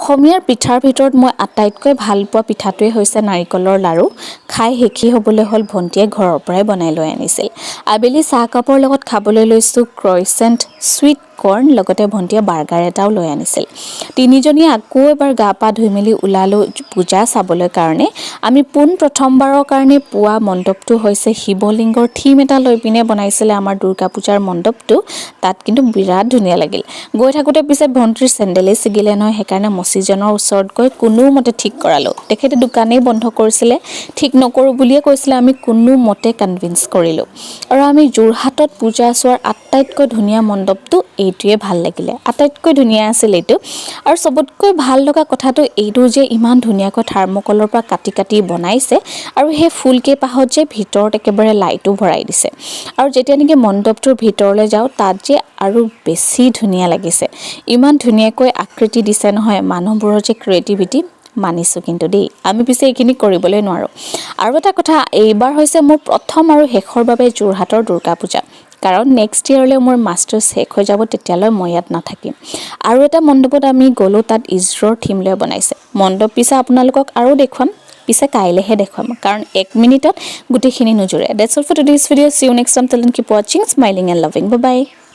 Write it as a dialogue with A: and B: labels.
A: অসমীয়াৰ পিঠাৰ ভিতৰত মই আটাইতকৈ ভাল পোৱা পিঠাটোৱে হৈছে নাৰিকলৰ লাড়ু। খাই শেষি হ'বলৈ হ'ল ভণ্টিয়ে ঘৰৰ পৰাই বনাই লৈ আনিছিল। আবেলি চাহকাপৰ লগত খাবলৈ লৈছোঁ ক্ৰইচেণ্ট, চুইট কৰ্ণ, লগতে ভণ্টিয়ে বাৰ্গাৰ এটাও লৈ আনিছিল। তিনিজনীয়ে আকৌ এবাৰ গা পা ধুই মেলি ওলালোঁ পূজা চাবলৈ কাৰণে। আমি প্ৰথমবাৰৰ কাৰণে পোৱা মণ্ডপটো হৈছে শিৱলিংগৰ থিম এটা লৈ পিনে বনাইছিলে আমাৰ দুৰ্গা পূজাৰ মণ্ডপটো। তাত কিন্তু বিৰাট ধুনীয়া লাগিল। গৈ থাকোঁতে পিছে ভণ্টিৰ চেণ্ডেলেই ছিগিলে নহয়, সেইকাৰণে মচিজনৰ ওচৰত গৈ কোনোমতে ঠিক কৰালোঁ। তেখেতে দোকানেই বন্ধ কৰিছিলে, ঠিক নকৰোঁ বুলিয়ে কৈছিলে। আমি কোনোমতে কনভিন্স কৰিলোঁ আৰু আমি যোৰহাটত পূজা চোৱাৰ আটাইতকৈ ধুনীয়া মণ্ডপটো এইটোৱে ভাল লাগিলে। আটাইতকৈ ধুনীয়া আছিল এইটো। আৰু চবতকৈ ভাল লগা কথাটো এইটো যে ইমান ধুনীয়াকৈ থাৰ্মকলৰ পৰা কাটি কাটি বনাইছে আৰু সেই ফুলকেইপাহত যে ভিতৰত একেবাৰে লাইটো ভৰাই দিছে। আৰু যেতিয়া নেকি মণ্ডপটোৰ ভিতৰলৈ যাওঁ, তাত যে আৰু বেছি ধুনীয়া লাগিছে। ইমান ধুনীয়াকৈ আকৃতি দিছে নহয়, মানুহবোৰৰ যে ক্ৰিয়েটিভিটি মানিছোঁ কিন্তু দেই। আমি পিছে এইখিনি কৰিবলৈ নোৱাৰোঁ। আৰু এটা কথা, এইবাৰ হৈছে মোৰ প্ৰথম আৰু শেষৰ বাবে যোৰহাটৰ দুৰ্গা পূজা। কাৰণ নেক্সট ইয়েৰলৈ মোৰ মাষ্টাৰ্ছ শেষ হৈ যাব, তেতিয়ালৈ মই ইয়াত নাথাকিম। আৰু এটা মণ্ডপত আমি গ'লোঁ, তাত ইজৰৰ থিম লৈ বনাইছে। মণ্ডপ পিছে আপোনালোকক আৰু দেখুৱাম, পিছে কাইলৈহে দেখুৱাম, কাৰণ 1 মিনিটত গোটেইখিনি নুজুৰে। That's all for today's video. See you next time. Till then, keep watching, smiling and loving. Bye bye.